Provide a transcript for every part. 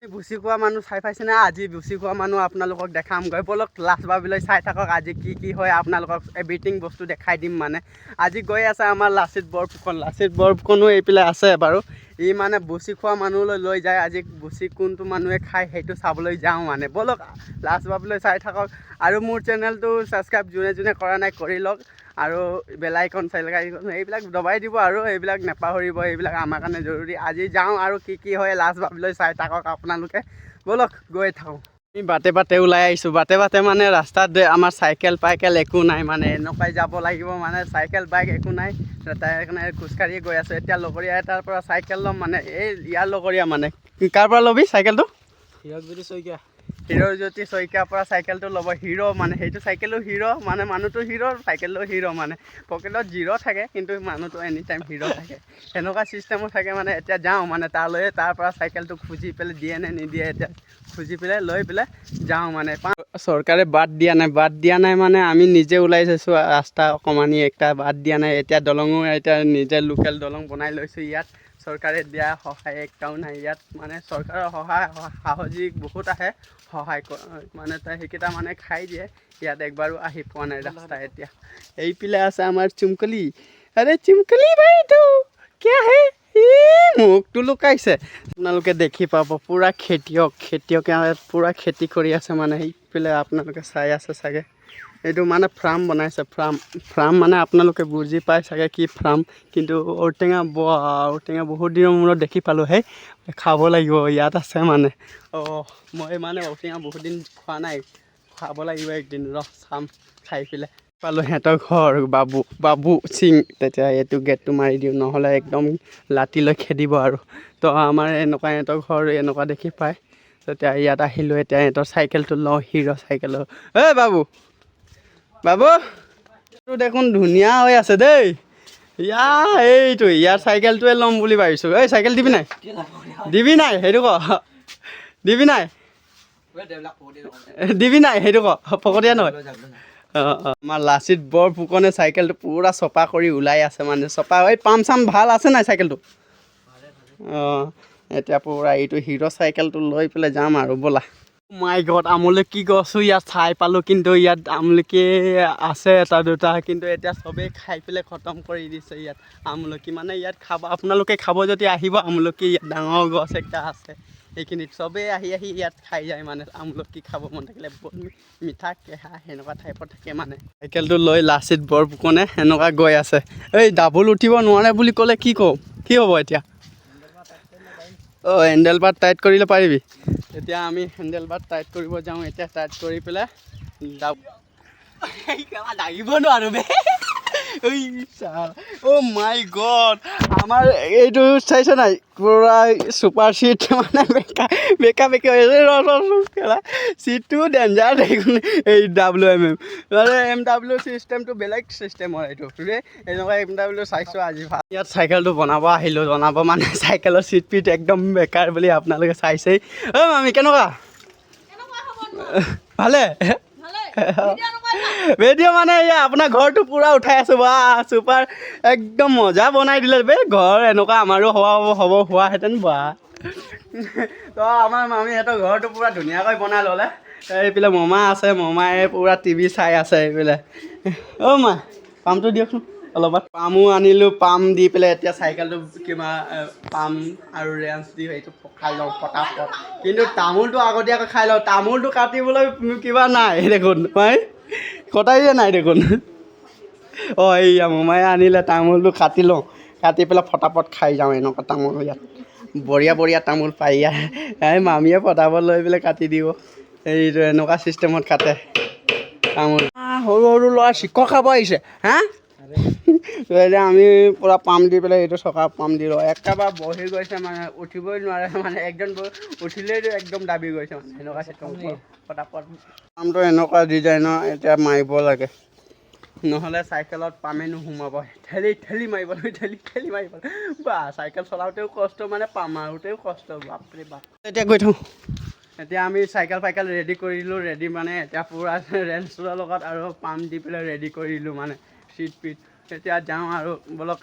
ভুচি খোৱা মানুহ চাই পাইছেনে? আজি ভুচি খোৱা মানুহ আপোনালোকক দেখাম গৈ, ব'লক লাষ্ট বাৰলৈ চাই থাকক আজি কি হয় আপোনালোকক এভৰিথিং বস্তু দেখাই দিম। মানে আজি গৈ আছে আমাৰ লাচিত বৰফুকনো এইফালে আছে বাৰু। ই মানে ভুচি খোৱা মানুহলৈ লৈ যায়। আজি ভুচি কোনটো মানুহে খায় সেইটো চাবলৈ যাওঁ মানে, ব'লক লাষ্ট বাৰলৈ চাই থাকক। আৰু মোৰ চেনেলটো ছাবস্ক্ৰাইব যোনে কৰা নাই কৰি লওক, আৰু বেলাইকন এইবিলাক দবাই দিব, আৰু এইবিলাক নাপাহৰিব, এইবিলাক আমাৰ কাৰণে জৰুৰী। আজি যাওঁ আৰু কি হয় লাষ্ট বাৰলৈ চাই থাকক আপোনালোকে, ব'লক গৈ থাকোঁ। আমি বাটে ওলাই আহিছোঁ, বাটে মানে ৰাস্তাত আমাৰ চাইকেল একো নাই, মানে এনেকুৱাই যাব লাগিব, মানে চাইকেল বাইক একো নাই, তাৰ কাৰণে খোজকাঢ়ি গৈ আছোঁ। এতিয়া লগৰীয়া এটাৰ পৰা চাইকেল ল'ম, মানে এই ইয়াৰ লগৰীয়া, মানে কাৰ পৰা ল'বি চাইকেলটো? হিৰজ্যোতি শইকীয়াৰ পৰা চাইকেলটো ল'ব। হিৰ' মানে সেইটো চাইকেলো হিৰ', মানে মানুহটো হিৰ', চাইকেলটো হিৰ', মানে পকেটত 0 থাকে কিন্তু মানুহটো এনি টাইম হিৰ' থাকে, সেনেকুৱা চিষ্টেমো থাকে। মানে এতিয়া যাওঁ মানে তাৰ পৰা চাইকেলটো খুজি পেলাই দিয়ে নে নিদিয়ে, এতিয়া খুজি পেলাই লৈ পেলাই যাওঁ। মানে চৰকাৰে বাদ দিয়া নাই মানে আমি নিজে ওলাই যাইছোঁ, ৰাস্তা অকণমানি একটা বাদ দিয়া নাই। এতিয়া দলঙো এতিয়া নিজে লোকেল দলং বনাই লৈছোঁ। ইয়াত চৰকাৰে দিয়া সহায় একটাও নাই ইয়াত, মানে চৰকাৰৰ সাহসিক বহুত আহে সহায় মানে সেইকেইটা মানে খাই দিয়ে। ইয়াত একবাৰো আহি পোৱা নাই ৰাস্তা। এতিয়া এইফালে আছে আমাৰ চুমকলি, আৰে চুমকলি ভাইটো কিয়া হে, মুখটো লুকাইছে। আপোনালোকে দেখি পাব পুৰা খেতিয়কে পুৰা খেতি কৰি আছে। মানে সেইফালে আপোনালোকে চাই আছে চাগে, এইটো মানে ফাৰ্ম বনাইছে, ফাৰ্ম মানে আপোনালোকে বুজি পাই চাগে কি ফাৰ্ম। কিন্তু ঔটেঙা বহুত দিনৰ মূৰত দেখি পালোঁ, সেই খাব লাগিব, ইয়াত আছে মানে। মই মানে ঔটেঙা বহুত দিন খোৱা নাই, খাব লাগিব একদিন, চাম খাই পেলাই। পালোঁ সিহঁতৰ ঘৰ বাবু সিং। তেতিয়া এইটো গেটটো মাৰি দিওঁ, নহ'লে একদম লাঠি লৈ খেদিব আৰু। তো আমাৰ এনেকুৱা সিহঁতৰ ঘৰ এনেকুৱা দেখি পায়। তেতিয়া ইয়াত আহিলোঁ, এতিয়া সিহঁতৰ চাইকেলটো লওঁ, হিৰ' চাইকেলৰ। বাবু এইটো দেখোন ধুনীয়া হৈ আছে দেই। ইয়াৰ চাইকেলটোৱে ল'ম বুলি ভাবিছোঁ। চাইকেল দিবি নাই সেইটো ক, দিবি নাই সেইটো ক, ফকতীয়া নহয়। আমাৰ লাচিত বৰফুকনে চাইকেলটো পূৰা চফা কৰি ওলাই আছে, মানে চফা। পাম চাম ভাল আছে নাই চাইকেলটো? এতিয়া পূৰা এইটো হিৰ' চাইকেলটো লৈ পেলাই যাম আৰু, ব'লা। মাই গড, আমলখি গছো ইয়াত চাই পালোঁ, কিন্তু ইয়াত আমলখি আছে এটা দুটা, কিন্তু এতিয়া চবেই খাই পেলাই খতম কৰি দিছে ইয়াত আমলখি। মানে ইয়াত আপোনালোকে খাব যদি আহিব, আমলখি ইয়াত ডাঙৰ গছ একটা আছে, সেইখিনিত চবেই আহি ইয়াত খাই যায়। মানে আমলখি খাব মন থাকিলে বহুত মিঠা কেঁহা সেনেকুৱা টাইপৰ থাকে। মানে চাইকেলটো লৈ লাচিত বৰফুকনে সেনেকুৱা গৈ আছে। ডাবল উঠিব নোৱাৰে বুলি ক'লে কি হ'ব এতিয়া? হেণ্ডেল বাৰ টাইট কৰিলে পাৰিবি। এতিয়া আমি হেণ্ডেল বাৰ টাইট কৰিব যাওঁ। এতিয়া টাইট কৰি পেলাই দাঙিব নোৱাৰোঁ বে। মাই গড, আমাৰ এইটো চাইছে নাই, পূৰা ছুপাৰ চিট, মানে বেকা বেকি হৈ আছে। চিটটো ডেঞ্জাৰ দেখোন। এই WM মানে MW চিষ্টেমটো বেলেগ চিষ্টেমৰ এইটো এনেকুৱা MW চাইছোঁ আজি। ইয়াত চাইকেলটো বনাব আহিলোঁ, মানে চাইকেলৰ চিট পিট একদম বেকাৰ বুলি আপোনালোকে চাইছেই। মামী কেনেকুৱা? ভালে ভিডিঅ' মানে আপোনাৰ ঘৰটো পূৰা উঠাই আছোঁ। চুপাৰ একদম মজা বনাই দিলে বে ঘৰ। এনেকুৱা আমাৰো হোৱাহেঁতেন তো আমাৰ মামীহঁতৰ ঘৰটো পূৰা ধুনীয়াকৈ বনাই ল'লে। এইফালে মমা আছে, মমায়ে পূৰা TV চাই আছে এইফালে। মা পামটো দিয়কচোন অলপমান। পামো আনিলোঁ, পাম দি পেলাই এতিয়া চাইকেলটো কিবা পাম আৰু ৰেঞ্চ দি সেইটো খাই লওঁ ফটাফট। কিন্তু তামোলটো আগতীয়াকৈ খাই লওঁ, তামোলটো কাটিবলৈ কিবা নাই দেখোন, কটাই দিয়া নাই দেখোন। এইয়া মমায়ে আনিলে, তামোলটো কাটি লওঁ, কাটি পেলাই ফটাফট খাই যাওঁ। এনেকুৱা তামোল ইয়াত বঢ়িয়া তামোল পাই ইয়াত। মামীয়ে ফটাফট লৈ পেলাই কাটি দিব। এইটো এনেকুৱা চিষ্টেমত কাটে তামোল। সৰু ল'ৰা চিকৰ খাব আহিছে এতিয়া আমি পূৰা পাম দি পেলাই এইটো চকা পাম দি লওঁ। একেবাৰে বহি গৈছে, মানে উঠিবই নোৱাৰে। মানে একজন উঠিলেই একদম দাবি গৈছে, মানে এনেকুৱা চিষ্টেম ফটাফট পামটো এনেকুৱা ডিজাইনৰ এতিয়া মাৰিব লাগে, নহ'লে চাইকেলত পামেই নোসোমাব। ঠেলি মাৰিব চাইকেল চলাওঁতেও কষ্ট, মানে পাম মাৰোঁতেও কষ্ট, বাপৰে বাপ। এতিয়া গৈ থাকোঁ। এতিয়া আমি চাইকেল ৰেডি কৰিলোঁ, মানে এতিয়া পূৰা ৰেঞ্চৰ লগত আৰু পাম দি পেলাই ৰেডি কৰিলোঁ, মানে চিট পিট। এতিয়া যাওঁ আৰু ব'লক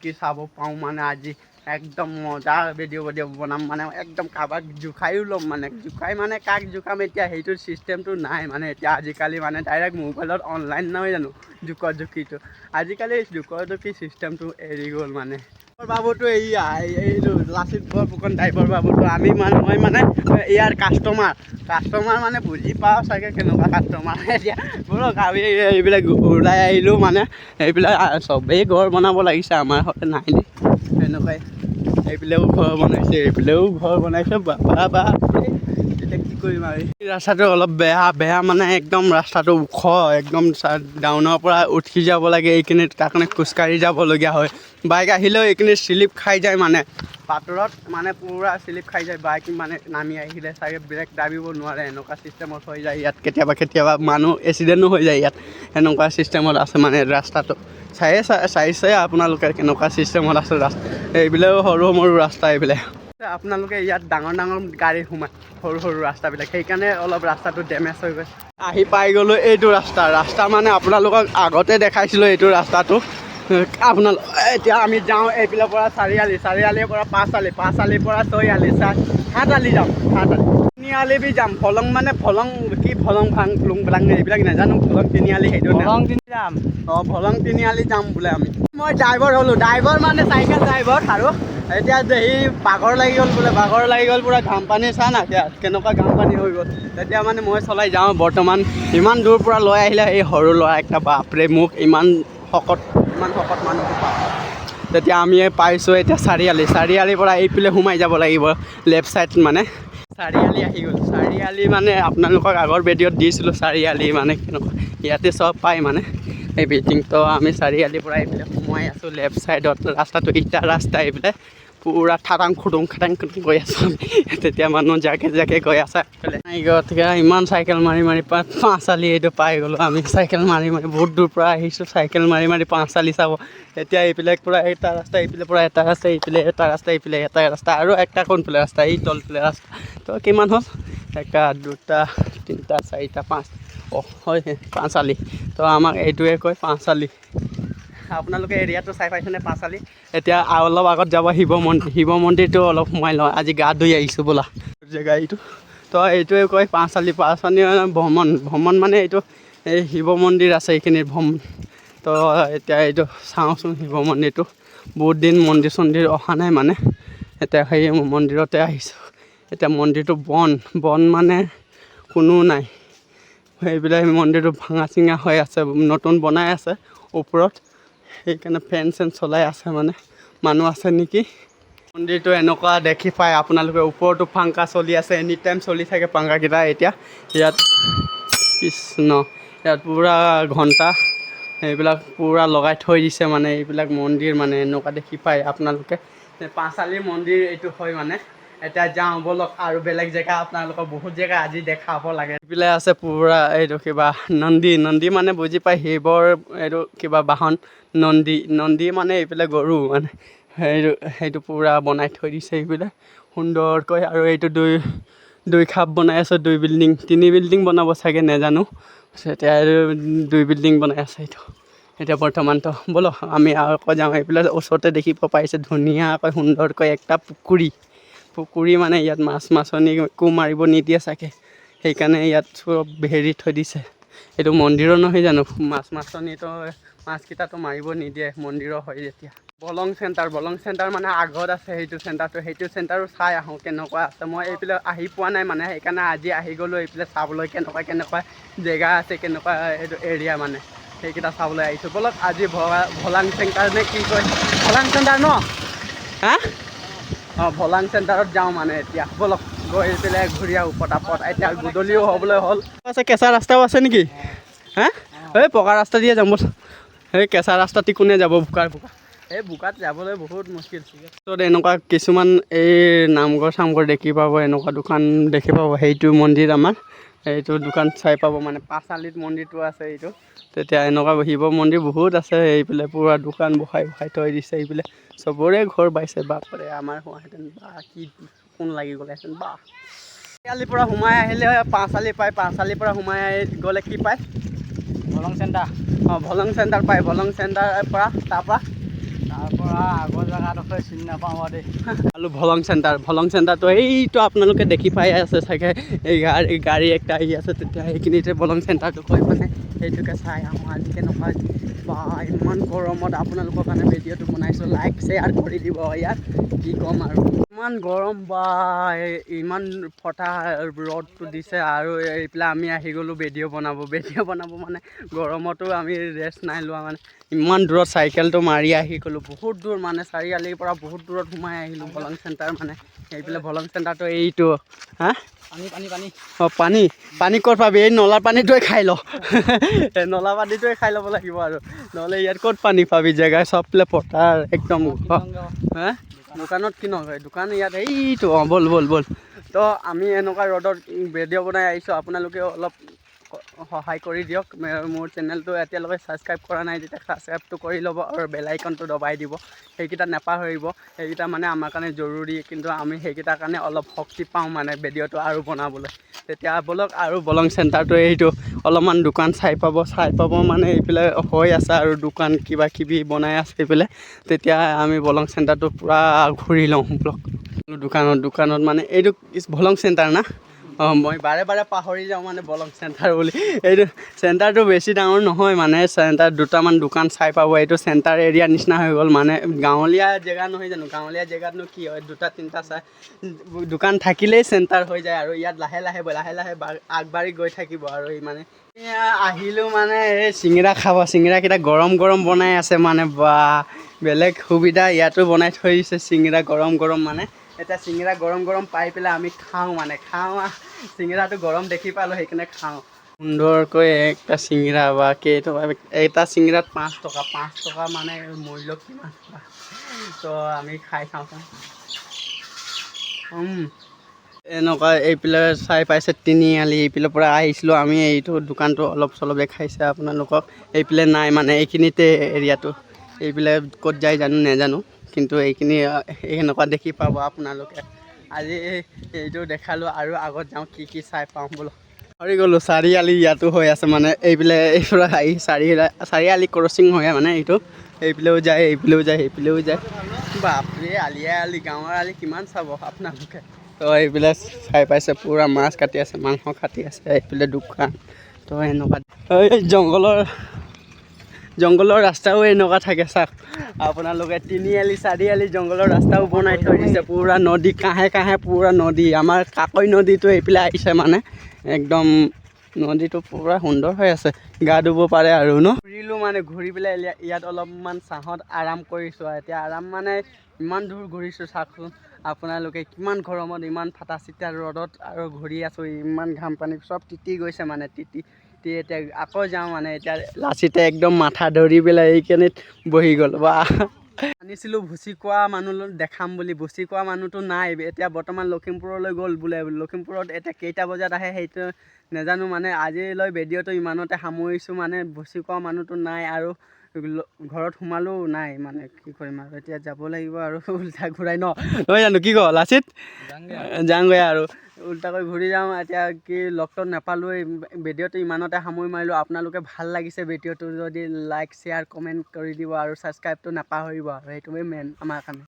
কি চাব পাওঁ মানে আজি একদম মজাৰ ভিডিঅ' বনাম মানে একদম কাৰোবাক জোখায়ো ল'ম মানে জোখাই মানে কাক জোখাম এতিয়া সেইটো চিষ্টেমটো নাই মানে এতিয়া আজিকালি মানে ডাইৰেক্ট মোবাইলত অনলাইন নহয় জানো জোখৰ জোখীটো আজিকালি জোখৰ জোখী চিষ্টেমটো এৰি গ'ল মানে বাবুটো এইটো লাচিত বৰফুকন টাইপৰ বাবুটো মই মানে ইয়াৰ কাষ্টমাৰ মানে বুজি পাওঁ চাগে কেনেকুৱা কাষ্টমাৰ এতিয়া ব'লক আমি এইবিলাক ওলাই আহিলোঁ মানে এইবিলাক চবেই ঘৰ বনাব লাগিছে আমাৰ ঘৰতে নাই দেই এনেকুৱাই এইফালেও ঘৰ বনাইছে বাবা এতিয়া কি কৰিম আৰু ৰাস্তাটো অলপ বেয়া মানে একদম ৰাস্তাটো ওখ একদম ডাউনৰ পৰা উঠি যাব লাগে এইখিনিত তাৰ কাৰণে খোজকাঢ়ি যাবলগীয়া হয় বাইক আহিলেও এইখিনি শ্লিপ খাই যায় মানে পাথৰত মানে পূৰা শ্লিপ খাই যায় বাইক মানে নামি আহিলে চাগে ব্ৰেক দাবিব নোৱাৰে এনেকুৱা চিষ্টেমত হৈ যায় ইয়াত কেতিয়াবা মানুহ এক্সিডেণ্টো হৈ যায় ইয়াত এনেকুৱা চিষ্টেমত আছে মানে ৰাস্তাটো চাইছে আপোনালোকে কেনেকুৱা চিষ্টেমত আছে ৰাস্তা এইবিলাকো সৰু ৰাস্তা এইবিলাক আপোনালোকে ইয়াত ডাঙৰ গাড়ী সোমায় সৰু ৰাস্তাবিলাক সেইকাৰণে অলপ ৰাস্তাটো ডেমেজ হৈ গৈছে আহি পাই গ'লোঁ এইটো ৰাস্তা মানে আপোনালোকক আগতে দেখাইছিলোঁ এইটো ৰাস্তাটো আপোনালোক এতিয়া আমি যাওঁ এইফালৰ পৰা চাৰিআলিৰ পৰা পাঁচআলিৰ পৰা ছয়আলি সাতআলি যাম তিনিআলি বি যাম ফলং কি ফলং ভাং ফুলুং পেলাং এইবিলাক নাজানো ফলং তিনিআলি সেইটো যাম ফলং তিনিআলি যাম বোলে আমি মই ড্ৰাইভাৰ হ'লোঁ মানে চাইকেল ড্ৰাইভাৰ আৰু এতিয়া সি বাঘৰ লাগি গ'ল পূৰা ঘাম পানী চা না কেনেকুৱা ঘাম পানী হৈ গ'ল তেতিয়া মানে মই চলাই যাওঁ বৰ্তমান ইমান দূৰ পৰা লৈ আহিলে এই সৰু ল'ৰা একটা বাপৰে মোক ইমান শকত মানুহটো পাওঁ তেতিয়া আমি পাইছোঁ এতিয়া চাৰিআলিৰ পৰা এইফালে সোমাই যাব লাগিব লেফ্ট ছাইড মানে চাৰিআলি আহি গ'ল চাৰিআলি মানে আপোনালোকক আগৰ ভিডিঅ'ত দিছিলোঁ চাৰিআলি মানে কেনেকুৱা ইয়াতে চব পায় মানে এই বিল্ডিংটো আমি চাৰিআলিৰ পৰা এইফালে সোমাই আছোঁ লেফ্ট ছাইডত ৰাস্তাটো ইটা ৰাস্তা এইফালে পূৰা খাটাং খুটুং গৈ আছোঁ তেতিয়া মানুহ জাকে গৈ আছে গতিকে ইমান চাইকেল মাৰি পাঁচআলি এইটো পাই গ'লোঁ আমি চাইকেল মাৰি বহুত দূৰ পৰা আহিছোঁ চাইকেল মাৰি পাঁচআলি চাব এতিয়া এইফালে পূৰা এটা ৰাস্তা এইফালে পৰা এটা ৰাস্তা এইফালে এটা ৰাস্তা আৰু একটা কোনফালে ৰাস্তা এই তলফালে ৰাস্তা তো কিমান হ'ল 1 2 3 4 5 হয় পাঁচআলি তো আমাক এইটোৱে কয় পাঁচআলি আপোনালোকে এৰিয়াটো চাই পাইছেনে পাঁচআলি এতিয়া অলপ আগত যাব শিৱ মন্দিৰটো অলপ সোমাই লওঁ আজি গা ধুই আহিছোঁ বোলা জেগা এইটো তো এইটোৱে কয় পাঁচআলি ভ্ৰমণ মানে এইটো এই শিৱ মন্দিৰ আছে এইখিনিৰ ভ্ৰমণ তো এতিয়া এইটো চাওঁচোন শিৱ মন্দিৰটো বহুত দিন মন্দিৰ অহা নাই মানে এতিয়া সেই মন্দিৰতে আহিছোঁ এতিয়া মন্দিৰটো বন মানে কোনো নাই সেইবিলাক মন্দিৰটো ভাঙা চিঙা হৈ আছে নতুন বনাই আছে ওপৰত সেইকাৰণে ফেন চলাই আছে মানে মানুহ আছে নেকি মন্দিৰটো এনেকুৱা দেখি পায় আপোনালোকে ওপৰতো পাংখা চলি আছে এনি টাইম চলি থাকে পাংখাকেইটা এতিয়া ইয়াত কৃষ্ণ ইয়াত পূৰা ঘণ্টা এইবিলাক পূৰা লগাই থৈ দিছে মানে এইবিলাক মন্দিৰ মানে এনেকুৱা দেখি পায় আপোনালোকে পাঁচআলিৰ মন্দিৰ এইটো হয় মানে এতিয়া যাওঁ ব'লক আৰু বেলেগ জেগা আপোনালোকৰ বহুত জেগা আজি দেখাব লাগে এইবিলাক আছে পূৰা এইটো কিবা নন্দী মানে বুজি পায় শিৱৰ এইটো কিবা বাহন নন্দী মানে এইফালে গৰু মানে সেইটো পূৰা বনাই থৈ দিছে এইবিলাক সুন্দৰকৈ আৰু এইটো দুই খাপ বনাই আছে 3 বিল্ডিং বনাব চাগে নেজানো এতিয়া 2 বিল্ডিং বনাই আছে এইটো এতিয়া বৰ্তমানতো ব'লক আমি আকৌ যাওঁ এইফালে ওচৰতে দেখিব পাইছে ধুনীয়াকৈ সুন্দৰকৈ একটা পুখুৰী মানে ইয়াত মাছনি একো মাৰিব নিদিয়ে চাগে সেইকাৰণে ইয়াত চব হেৰি থৈ দিছে এইটো মন্দিৰৰ নহয় জানো মাছনিতো মাছকেইটাতো মাৰিব নিদিয়ে মন্দিৰৰ হয় যেতিয়া বলং চেণ্টাৰ মানে আগত আছে সেইটো চেণ্টাৰো চাই আহোঁ কেনেকুৱা আছে মই এইফালে আহি পোৱা নাই মানে সেইকাৰণে আজি আহি গ'লোঁ এইফালে চাবলৈ কেনেকুৱা জেগা আছে কেনেকুৱা এইটো এৰিয়া মানে সেইকেইটা চাবলৈ আহিছোঁ ব'লক আজি ভলাং চেণ্টাৰ নে কি কয় ভলাং চেণ্টাৰ ন ভলাং চেণ্টাৰত যাওঁ মানে এতিয়া ব'লক গৈ পেলাই ঘূৰি আহোঁ পটাপট এতিয়া গধূলিও হ'বলৈ হ'ল আছে কেঁচা ৰাস্তাও আছে নেকি এই পকা ৰাস্তা দিয়ে যাম ব'ল সেই কেঁচা ৰাস্তাটি কোনে যাব বোকাত যাবলৈ বহুত মুস্কিল ত' এনেকুৱা কিছুমান এই নামঘৰ চামঘৰ দেখি পাব এনেকুৱা দোকান দেখি পাব সেইটো মন্দিৰ আমাৰ এইটো দোকান চাই পাব মানে পাঁচআলিত মন্দিৰটো আছে এইটো তেতিয়া এনেকুৱা শিৱ মন্দিৰ বহুত আছে এইফালে পূৰা দোকান বহাই থৈ দিছে এইফালে চবৰে ঘৰ বাইছে বাপৰে আমাৰ হোৱাহেঁতেন বা কি কোন লাগি গ'লেহেঁতেন বা চাৰিআলিৰ পৰা সোমাই আহিলে পাঁচআলি পায় পাঁচআলিৰ পৰা সোমাই গ'লে কি পায় ভলং চেণ্টাৰ পায় ভলং চেণ্টাৰৰ পৰা তাৰপৰা তাৰপৰা আগৰ জেগাডোখৰ চিনি নাপাওঁ দেই। আৰু ভলং চেণ্টাৰটো এইটো আপোনালোকে দেখি পাই আছে চাগে, এই গাড়ী একটা আহি আছে, তেতিয়া সেইখিনিতে ভলং চেণ্টাৰটো কৈ মানে সেইটোকে চাই আহোঁ। আজি কেনেকুৱা বা ইমান গৰমত আপোনালোকৰ কাৰণে ভিডিঅ'টো বনাইছোঁ, লাইক শ্বেয়াৰ কৰি দিব। ইয়াত কি ক'ম আৰু ইমান গৰম বা ইমান ফটা ৰ'দটো দিছে, আৰু এইফালে আমি আহি গ'লোঁ ভিডিঅ' বনাব মানে গৰমতো আমি ৰেষ্ট নাই লোৱা। মানে ইমান দূৰত চাইকেলটো মাৰি আহি গ'লোঁ, বহুত দূৰ মানে চাৰিআলিৰ পৰা বহুত দূৰত সোমাই আহিলোঁ ভলং চেণ্টাৰ। মানে এইফালে ভলং চেণ্টাৰটো এইটো হা অঁ পানী ক'ত পাবি, এই নলা পানীটোৱে খাই ল। এই নলা পানীটোৱে খাই ল'ব লাগিব আৰু, নহ'লে ইয়াত ক'ত পানী পাবি, জেগা চবফালে পথাৰ একদম। হা দোকানত কি নহয়, দোকান ইয়াত এইটো। অঁ ব'ল তো আমি এনেকুৱা ৰ'দত ভিডিঅ' বনাই আহিছোঁ, আপোনালোকে অলপ সহায় কৰি দিয়ক। মোৰ চেনেলটো এতিয়ালৈকে ছাবস্ক্ৰাইব কৰা নাই, তেতিয়া ছাবস্ক্ৰাইবটো কৰি ল'ব আৰু বেল আইকনটো দবাই দিব। সেইকেইটা নাপাহৰিব, সেইকেইটা মানে আমাৰ কাৰণে জৰুৰী, কিন্তু আমি সেইকেইটাৰ কাৰণে অলপ শক্তি পাওঁ মানে ভিডিঅ'টো আৰু বনাবলৈ। তেতিয়া ব'লক আৰু ভলং চেণ্টাৰটো এইটো অলপমান দোকান চাই পাব মানে এইফালে হৈ আছে আৰু দোকান কিবা কিবি বনাই আছে এইফালে। তেতিয়া আমি ভলং চেণ্টাৰটো পূৰা ঘূৰি লওঁ ব্লক দোকানত মানে এইটো ভলং চেণ্টাৰ না। অঁ মই বাৰে পাহৰি যাওঁ মানে ভলং চেণ্টাৰ বুলি। এইটো চেণ্টাৰটো বেছি ডাঙৰ নহয়, মানে চেণ্টাৰ দুটামান দোকান চাই পাব। এইটো চেণ্টাৰ এৰিয়া নিচিনা হৈ গ'ল, মানে গাঁৱলীয়া জেগা নহয় জানো। গাঁৱলীয়া জেগাতনো কি হয়, দুটা তিনিটা দোকান থাকিলেই চেণ্টাৰ হৈ যায়, আৰু ইয়াত লাহে লাহে আগবাঢ়ি গৈ থাকিব। আৰু এই মানে আহিলোঁ মানে এই চিঙিৰা খাব, চিঙিৰাকেইটা গৰম বনাই আছে মানে বা বেলেগ সুবিধা ইয়াতো বনাই থৈ দিছে। চিঙিৰা গৰম মানে এতিয়া চিঙিৰা গৰম পাই পেলাই আমি খাওঁ চিঙিৰাটো গৰম দেখি পালোঁ, সেইকাৰণে খাওঁ সুন্দৰকৈ। একটা চিঙিৰা বা কেইটকা, এটা চিঙিৰাত 5 টকা মানে মূল্য কিমান। তো আমি খাই চাওঁচোন। এনেকুৱা এইফালে চাই পাইছে তিনিআলি, এইফালৰ পৰা আহিছিলোঁ আমি। এইটো দোকানটো অলপ চলপ দেখাইছে আপোনালোকক, এইফালে নাই মানে এইখিনিতে এৰিয়াটো। এইফালে ক'ত যায় জানো নাজানো, কিন্তু এইখিনি এনেকুৱা দেখি পাব আপোনালোকে। আজি এইটো দেখালোঁ, আৰু আগত যাওঁ কি চাই পাওঁ বোলো। পাহৰি গ'লোঁ চাৰিআলি ইয়াতো হৈ আছে মানে, এইফালে আহি চাৰিআলি ক্ৰচিং হয় মানে এইটো। এইফালেও যায় সেইফালেও যায়। বাপৰে আলি গাঁৱৰ আলি কিমান চাব আপোনালোকে। তো এইবিলাক চাই পাইছে, পূৰা মাছ কাটি আছে, মাংস কাটি আছে, এইফালে দোকান। তো এনেকুৱা এই জংঘলৰ ৰাস্তাও এনেকুৱা থাকে চাওক আপোনালোকে। তিনিআলি চাৰিআলি জংঘলৰ ৰাস্তাও বনাই থৈ দিছে, পূৰা নদী কাষে পূৰা নদী। আমাৰ কাকৈ নদীটো এইফালে আহিছে মানে একদম নদীটো পূৰা সুন্দৰ হৈ আছে, গা ধুব পাৰে আৰু ন। ঘূৰিলোঁ মানে, ঘূৰি পেলাই ইয়াত অলপমান ছাঁত আৰাম কৰিছোঁ। এতিয়া আৰাম মানে ইমান দূৰ ঘূৰিছোঁ চাওকচোন আপোনালোকে, কিমান গৰমত ইমান ফাটা চিটা ৰ'দত আৰু ঘূৰি আছোঁ। ইমান ঘাম পানী চব তিতি গৈছে মানে, এতিয়া আকৌ যাওঁ মানে। এতিয়া লাচিতে একদম মাথা ধৰি পেলাই এইখিনিত বহি গ'ল। বা আনিছিলোঁ ভুচি খোৱা মানুহ দেখাম বুলি, ভুচি খোৱা মানুহটো নাই এতিয়া, বৰ্তমান লখিমপুৰলৈ গ'ল বোলে। লখিমপুৰত এতিয়া কেইটা বজাত আহে সেইটো নাজানো মানে। আজিলৈ ভিডিঅ'টো ইমানতে সামৰিছোঁ মানে, ভুচি খোৱা মানুহটো নাই, আৰু ঘৰত সোমালেও নাই মানে। কি কৰিম আৰু এতিয়া যাব লাগিব আৰু উল্টা ঘূৰাই নহয় জানো, কি কওঁ লাচিত যাওঁগৈ আৰু উল্টাকৈ ঘূৰি যাওঁ। এতিয়া কি লগটো নাপালোঁৱেই। ভিডিঅ'টো ইমানতে সামৰি মাৰিলোঁ। আপোনালোকে ভাল লাগিছে ভিডিঅ'টো যদি লাইক শ্বেয়াৰ কমেণ্ট কৰি দিব, আৰু ছাবস্ক্ৰাইবটো নাপাহৰিব, আৰু সেইটোৱে মেইন আমাৰ কাৰণে।